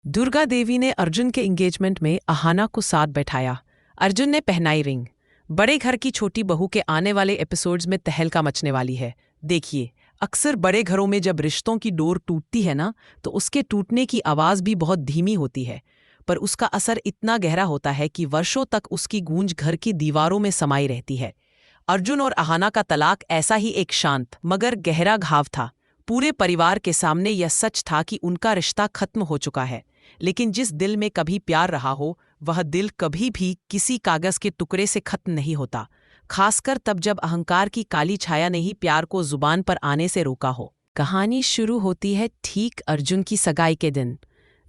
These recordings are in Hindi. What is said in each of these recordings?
दुर्गा देवी ने अर्जुन के एंगेजमेंट में अहाना को साथ बैठाया। अर्जुन ने पहनाई रिंग। बड़े घर की छोटी बहू के आने वाले एपिसोड्स में तहलका मचने वाली है। देखिए, अक्सर बड़े घरों में जब रिश्तों की डोर टूटती है ना, तो उसके टूटने की आवाज़ भी बहुत धीमी होती है, पर उसका असर इतना गहरा होता है कि वर्षों तक उसकी गूंज घर की दीवारों में समाई रहती है। अर्जुन और अहाना का तलाक ऐसा ही एक शांत मगर गहरा घाव था। पूरे परिवार के सामने यह सच था कि उनका रिश्ता खत्म हो चुका है, लेकिन जिस दिल में कभी प्यार रहा हो, वह दिल कभी भी किसी कागज के टुकड़े से खत्म नहीं होता, खासकर तब जब अहंकार की काली छाया ने ही प्यार को जुबान पर आने से रोका हो। कहानी शुरू होती है ठीक अर्जुन की सगाई के दिन।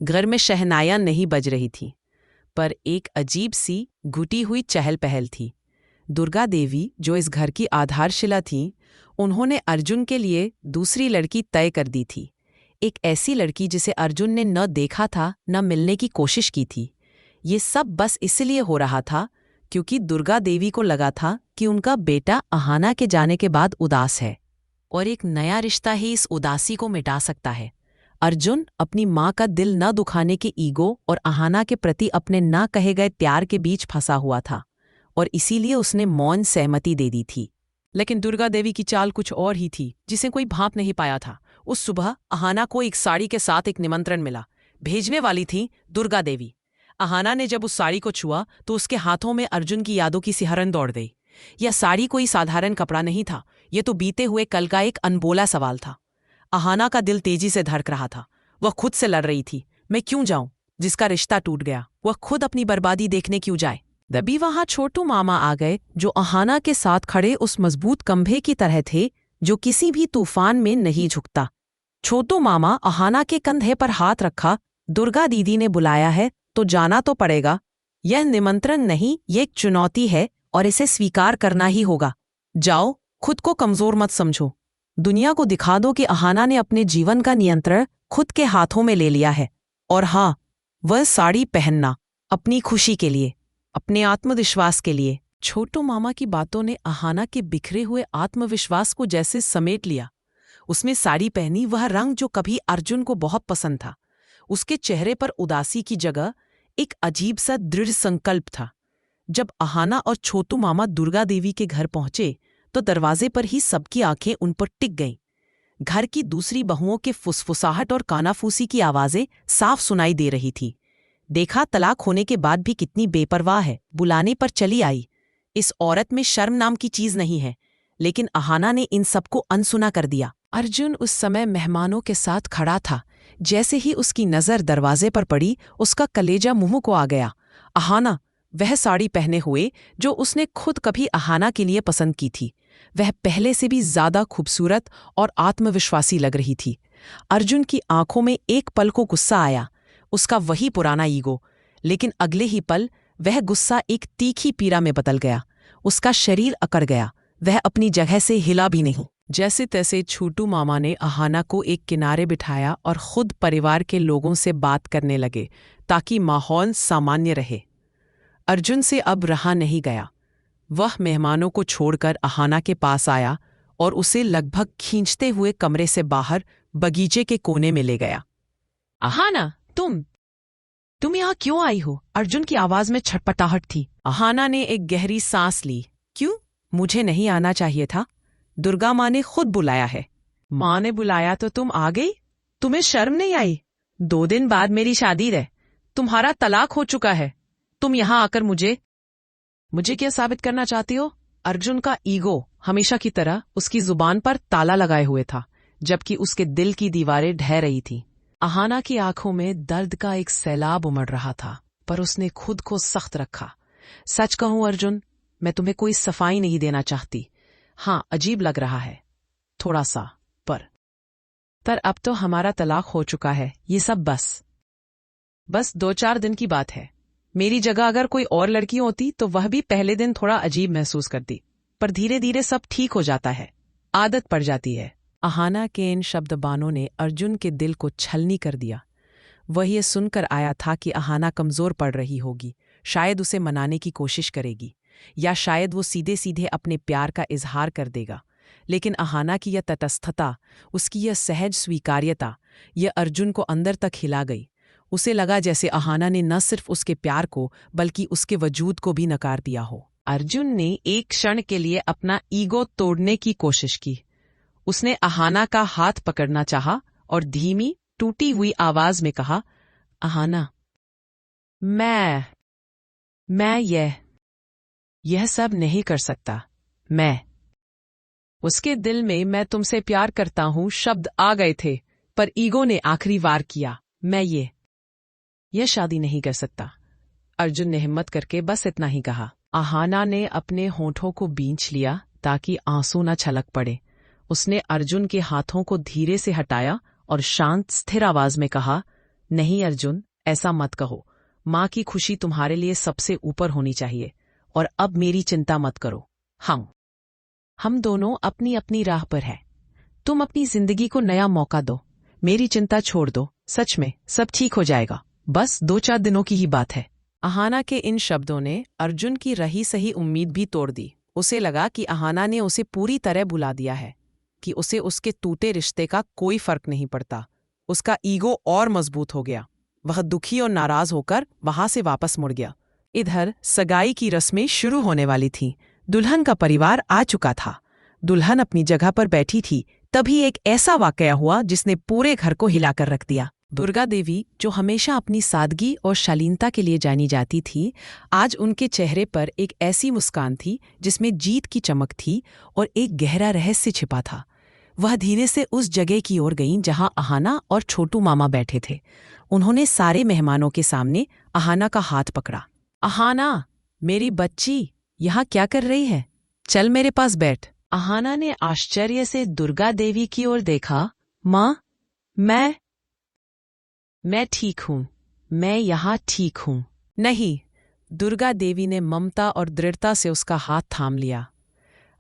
घर में शहनाइयां नहीं बज रही थी, पर एक अजीब सी घुटी हुई चहल पहल थी। दुर्गा देवी, जो इस घर की आधारशिला थीं, उन्होंने अर्जुन के लिए दूसरी लड़की तय कर दी थी। एक ऐसी लड़की जिसे अर्जुन ने न देखा था, न मिलने की कोशिश की थी। ये सब बस इसलिए हो रहा था क्योंकि दुर्गा देवी को लगा था कि उनका बेटा अहाना के जाने के बाद उदास है, और एक नया रिश्ता ही इस उदासी को मिटा सकता है। अर्जुन अपनी माँ का दिल न दुखाने के ईगो और अहाना के प्रति अपने न कहे गए प्यार के बीच फंसा हुआ था, और इसीलिए उसने मौन सहमति दे दी थी। लेकिन दुर्गा देवी की चाल कुछ और ही थी, जिसे कोई भांप नहीं पाया था। उस सुबह अहाना को एक साड़ी के साथ एक निमंत्रण मिला। भेजने वाली थी दुर्गा देवी। अहाना ने जब उस साड़ी को छुआ तो उसके हाथों में अर्जुन की यादों की सिहरन दौड़ गई। यह साड़ी कोई साधारण कपड़ा नहीं था, यह तो बीते हुए कल का एक अनबोला सवाल था। अहाना का दिल तेजी से धड़क रहा था। वह खुद से लड़ रही थी, मैं क्यों जाऊं जिसका रिश्ता टूट गया? वह खुद अपनी बर्बादी देखने क्यों जाए? तभी वहां छोटू मामा आ गए, जो अहाना के साथ खड़े उस मजबूत कंभे की तरह थे जो किसी भी तूफान में नहीं झुकता। छोटू मामा अहाना के कंधे पर हाथ रखा। दुर्गा दीदी ने बुलाया है तो जाना तो पड़ेगा। यह निमंत्रण नहीं, ये एक चुनौती है और इसे स्वीकार करना ही होगा। जाओ, खुद को कमजोर मत समझो। दुनिया को दिखा दो कि अहाना ने अपने जीवन का नियंत्रण खुद के हाथों में ले लिया है। और हाँ, वह साड़ी पहनना अपनी खुशी के लिए, अपने आत्मविश्वास के लिए। छोटू मामा की बातों ने अहाना के बिखरे हुए आत्मविश्वास को जैसे समेट लिया। उसने साड़ी पहनी, वह रंग जो कभी अर्जुन को बहुत पसंद था। उसके चेहरे पर उदासी की जगह एक अजीब सा दृढ़ संकल्प था। जब अहाना और छोटू मामा दुर्गा देवी के घर पहुंचे तो दरवाजे पर ही सबकी आंखें उन पर टिक गईं। घर की दूसरी बहुओं के फुसफुसाहट और कानाफूसी की आवाजें साफ सुनाई दे रही थी। देखा, तलाक होने के बाद भी कितनी बेपरवाह है, बुलाने पर चली आई। इस औरत में शर्म नाम की चीज नहीं है। लेकिन अहाना ने इन सबको अनसुना कर दिया। अर्जुन उस समय मेहमानों के साथ खड़ा था। जैसे ही उसकी नजर दरवाजे पर पड़ी, उसका कलेजा मुंह को आ गया। अहाना, वह साड़ी पहने हुए जो उसने खुद कभी अहाना के लिए पसंद की थी, वह पहले से भी ज्यादा खूबसूरत और आत्मविश्वासी लग रही थी। अर्जुन की आंखों में एक पल को गुस्सा आया, उसका वही पुराना ईगो। लेकिन अगले ही पल वह गुस्सा एक तीखी पीड़ा में बदल गया। उसका शरीर अकड़ गया, वह अपनी जगह से हिला भी नहीं। जैसे तैसे छोटू मामा ने अहाना को एक किनारे बिठाया और खुद परिवार के लोगों से बात करने लगे, ताकि माहौल सामान्य रहे। अर्जुन से अब रहा नहीं गया। वह मेहमानों को छोड़कर अहाना के पास आया और उसे लगभग खींचते हुए कमरे से बाहर बगीचे के कोने में ले गया। अहाना, तुम यहाँ क्यों आई हो? अर्जुन की आवाज में छटपटाहट थी। अहाना ने एक गहरी सांस ली। क्यों? मुझे नहीं आना चाहिए था। दुर्गा माँ ने खुद बुलाया है। माँ ने बुलाया तो तुम आ गई? तुम्हें शर्म नहीं आई? 2 दिन बाद मेरी शादी है, तुम्हारा तलाक हो चुका है। तुम यहाँ आकर मुझे क्या साबित करना चाहती हो? अर्जुन का ईगो हमेशा की तरह उसकी जुबान पर ताला लगाए हुए था, जबकि उसके दिल की दीवारें ढह रही थीं। अहाना की आंखों में दर्द का एक सैलाब उमड़ रहा था, पर उसने खुद को सख्त रखा। सच कहूं अर्जुन, मैं तुम्हें कोई सफाई नहीं देना चाहती। हाँ, अजीब लग रहा है थोड़ा सा, पर अब तो हमारा तलाक हो चुका है। ये सब बस 2-4 दिन की बात है। मेरी जगह अगर कोई और लड़की होती तो वह भी पहले दिन थोड़ा अजीब महसूस करती, पर धीरे धीरे सब ठीक हो जाता है, आदत पड़ जाती है। अहाना के इन शब्दबानों ने अर्जुन के दिल को छलनी कर दिया। वह ये सुनकर आया था कि अहाना कमजोर पड़ रही होगी, शायद उसे मनाने की कोशिश करेगी, या शायद वो सीधे सीधे अपने प्यार का इजहार कर देगा। लेकिन अहाना की यह तटस्थता, उसकी यह सहज स्वीकार्यता, यह अर्जुन को अंदर तक हिला गई। उसे लगा जैसे अहाना ने न सिर्फ उसके प्यार को बल्कि उसके वजूद को भी नकार दिया हो। अर्जुन ने एक क्षण के लिए अपना ईगो तोड़ने की कोशिश की। उसने अहाना का हाथ पकड़ना चाहा और धीमी टूटी हुई आवाज में कहा, अहाना, मैं यह सब नहीं कर सकता। मैं उसके दिल में मैं तुमसे प्यार करता हूं शब्द आ गए थे, पर ईगो ने आखिरी वार किया। मैं यह शादी नहीं कर सकता। अर्जुन ने हिम्मत करके बस इतना ही कहा। अहाना ने अपने होठों को बींच लिया ताकि आंसू न छलक पड़े। उसने अर्जुन के हाथों को धीरे से हटाया और शांत स्थिर आवाज में कहा, नहीं अर्जुन, ऐसा मत कहो। माँ की खुशी तुम्हारे लिए सबसे ऊपर होनी चाहिए, और अब मेरी चिंता मत करो। हम दोनों अपनी अपनी राह पर हैं। तुम अपनी जिंदगी को नया मौका दो, मेरी चिंता छोड़ दो। सच में सब ठीक हो जाएगा, बस 2-4 दिनों की ही बात है। अहाना के इन शब्दों ने अर्जुन की रही सही उम्मीद भी तोड़ दी। उसे लगा कि अहाना ने उसे पूरी तरह भुला दिया है, कि उसे उसके टूटे रिश्ते का कोई फर्क नहीं पड़ता। उसका ईगो और मजबूत हो गया। वह दुखी और नाराज होकर वहां से वापस मुड़ गया। इधर सगाई की रस्में शुरू होने वाली थीं। दुल्हन का परिवार आ चुका था। दुल्हन अपनी जगह पर बैठी थी, तभी एक ऐसा वाकया हुआ जिसने पूरे घर को हिलाकर रख दिया। दुर्गा देवी, जो हमेशा अपनी सादगी और शालीनता के लिए जानी जाती थी, आज उनके चेहरे पर एक ऐसी मुस्कान थी जिसमें जीत की चमक थी और एक गहरा रहस्य छिपा था। वह धीरे से उस जगह की ओर गईं जहां अहाना और छोटू मामा बैठे थे। उन्होंने सारे मेहमानों के सामने अहाना का हाथ पकड़ा। अहाना, मेरी बच्ची, यहाँ क्या कर रही है? चल मेरे पास बैठ। अहाना ने आश्चर्य से दुर्गा देवी की ओर देखा। माँ, मैं ठीक हूँ, मैं यहाँ ठीक हूँ। नहीं, दुर्गा देवी ने ममता और दृढ़ता से उसका हाथ थाम लिया।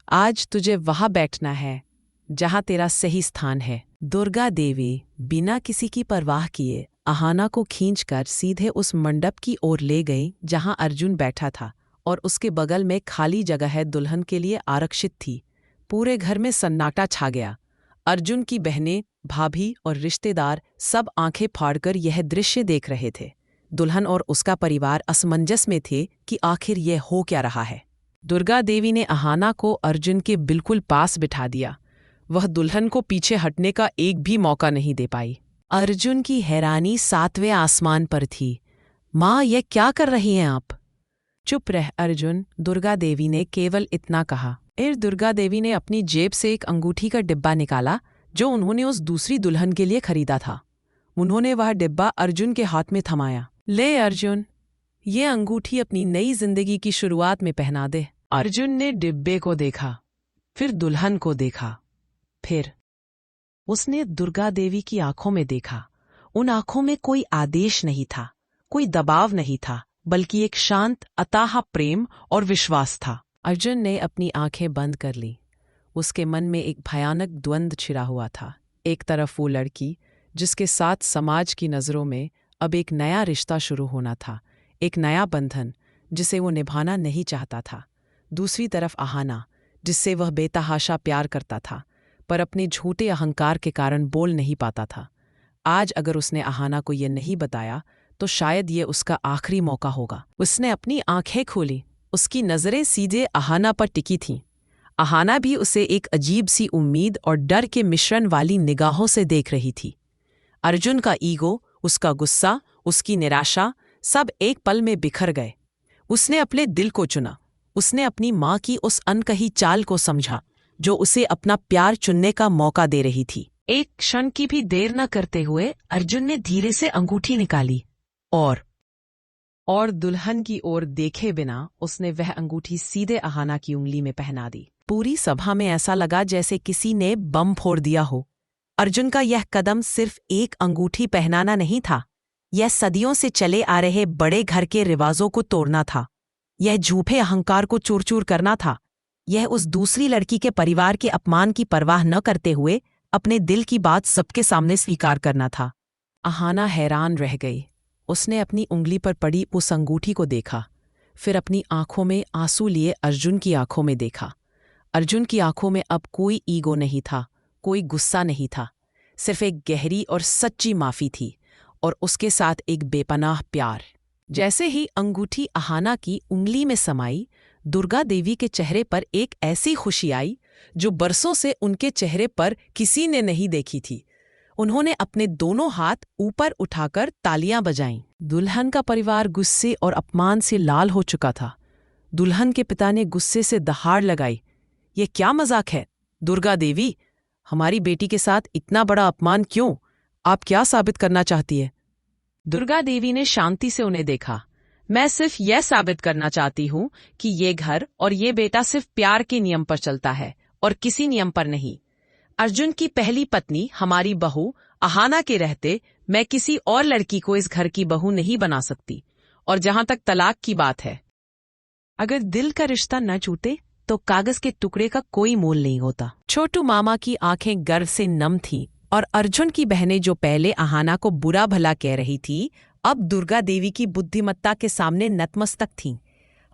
आज तुझे वहां बैठना है जहां तेरा सही स्थान है। दुर्गा देवी बिना किसी की परवाह किए अहाना को खींचकर सीधे उस मंडप की ओर ले गई जहां अर्जुन बैठा था, और उसके बगल में खाली जगह दुल्हन के लिए आरक्षित थी। पूरे घर में सन्नाटा छा गया। अर्जुन की बहनें, भाभी और रिश्तेदार सब आंखें फाड़कर यह दृश्य देख रहे थे। दुल्हन और उसका परिवार असमंजस में थे कि आखिर यह हो क्या रहा है। दुर्गा देवी ने अहाना को अर्जुन के बिल्कुल पास बिठा दिया। वह दुल्हन को पीछे हटने का एक भी मौका नहीं दे पाई। अर्जुन की हैरानी 7वें आसमान पर थी। माँ, यह क्या कर रही हैं आप? चुप रह अर्जुन, दुर्गा देवी ने केवल इतना कहा। दुर्गा देवी ने अपनी जेब से एक अंगूठी का डिब्बा निकाला जो उन्होंने उस दूसरी दुल्हन के लिए खरीदा था। उन्होंने वह डिब्बा अर्जुन के हाथ में थमाया। ले अर्जुन, ये अंगूठी अपनी नई जिंदगी की शुरुआत में पहना दे। अर्जुन ने डिब्बे को देखा, फिर दुल्हन को देखा, फिर उसने दुर्गा देवी की आंखों में देखा। उन आंखों में कोई आदेश नहीं था, कोई दबाव नहीं था, बल्कि एक शांत अथाह प्रेम और विश्वास था। अर्जुन ने अपनी आंखें बंद कर ली। उसके मन में एक भयानक द्वंद्व छिड़ा हुआ था। एक तरफ वो लड़की जिसके साथ समाज की नज़रों में अब एक नया रिश्ता शुरू होना था, एक नया बंधन जिसे वो निभाना नहीं चाहता था। दूसरी तरफ अहाना, जिससे वह बेतहाशा प्यार करता था, पर अपने झूठे अहंकार के कारण बोल नहीं पाता था। आज अगर उसने अहाना को यह नहीं बताया तो शायद ये उसका आखिरी मौका होगा। उसने अपनी आंखें खोली। उसकी नज़रें सीधे अहाना पर टिकी थीं। अहाना भी उसे एक अजीब सी उम्मीद और डर के मिश्रण वाली निगाहों से देख रही थी। अर्जुन का ईगो, उसका गुस्सा, उसकी निराशा सब एक पल में बिखर गए। उसने अपने दिल को चुना। उसने अपनी माँ की उस अनकही चाल को समझा जो उसे अपना प्यार चुनने का मौका दे रही थी। एक क्षण की भी देर न करते हुए अर्जुन ने धीरे से अंगूठी निकाली और दुल्हन की ओर देखे बिना उसने वह अंगूठी सीधे अहाना की उंगली में पहना दी। पूरी सभा में ऐसा लगा जैसे किसी ने बम फोड़ दिया हो। अर्जुन का यह कदम सिर्फ एक अंगूठी पहनाना नहीं था, यह सदियों से चले आ रहे बड़े घर के रिवाजों को तोड़ना था। यह झूठे अहंकार को चूर-चूर करना था। यह उस दूसरी लड़की के परिवार के अपमान की परवाह न करते हुए अपने दिल की बात सबके सामने स्वीकार करना था। अहाना हैरान रह गई। उसने अपनी उंगली पर पड़ी उस अंगूठी को देखा, फिर अपनी आंखों में आंसू लिए अर्जुन की आंखों में देखा। अर्जुन की आंखों में अब कोई ईगो नहीं था, कोई गुस्सा नहीं था, सिर्फ एक गहरी और सच्ची माफ़ी थी। और उसके साथ एक बेपनाह प्यार। जैसे ही अंगूठी अहाना की उंगली में समाई, दुर्गा देवी के चेहरे पर एक ऐसी खुशी आई जो बरसों से उनके चेहरे पर किसी ने नहीं देखी थी। उन्होंने अपने दोनों हाथ ऊपर उठाकर तालियां बजाईं। दुल्हन का परिवार गुस्से और अपमान से लाल हो चुका था। दुल्हन के पिता ने गुस्से से दहाड़ लगाई, ये क्या मजाक है? दुर्गा देवी, हमारी बेटी के साथ इतना बड़ा अपमान क्यों? आप क्या साबित करना चाहती है? दुर्गा देवी ने शांति से उन्हें देखा। मैं सिर्फ यह साबित करना चाहती हूँ कि ये घर और ये बेटा सिर्फ प्यार के नियम पर चलता है और किसी नियम पर नहीं। अर्जुन की पहली पत्नी हमारी बहू अहाना के रहते मैं किसी और लड़की को इस घर की बहू नहीं बना सकती। और जहां तक तलाक की बात है, अगर दिल का रिश्ता न टूटे तो कागज के टुकड़े का कोई मोल नहीं होता। छोटू मामा की आंखें गर्व से नम थीं और अर्जुन की बहनें जो पहले अहाना को बुरा भला कह रही थी, अब दुर्गा देवी की बुद्धिमत्ता के सामने नतमस्तक थीं।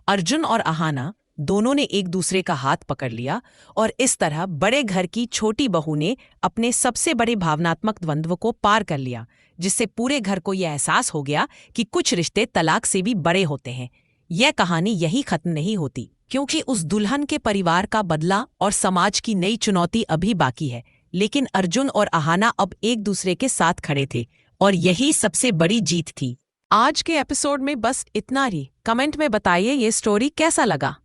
अर्जुन और अहाना दोनों ने एक दूसरे का हाथ पकड़ लिया और इस तरह बड़े घर की छोटी बहू ने अपने सबसे बड़े भावनात्मक द्वंद्व को पार कर लिया, जिससे पूरे घर को यह एहसास हो गया कि कुछ रिश्ते तलाक से भी बड़े होते हैं। यह कहानी यही खत्म नहीं होती, क्योंकि उस दुल्हन के परिवार का बदला और समाज की नई चुनौती अभी बाकी है। लेकिन अर्जुन और अहाना अब एक दूसरे के साथ खड़े थे और यही सबसे बड़ी जीत थी। आज के एपिसोड में बस इतना ही। कमेंट में बताइए ये स्टोरी कैसा लगा।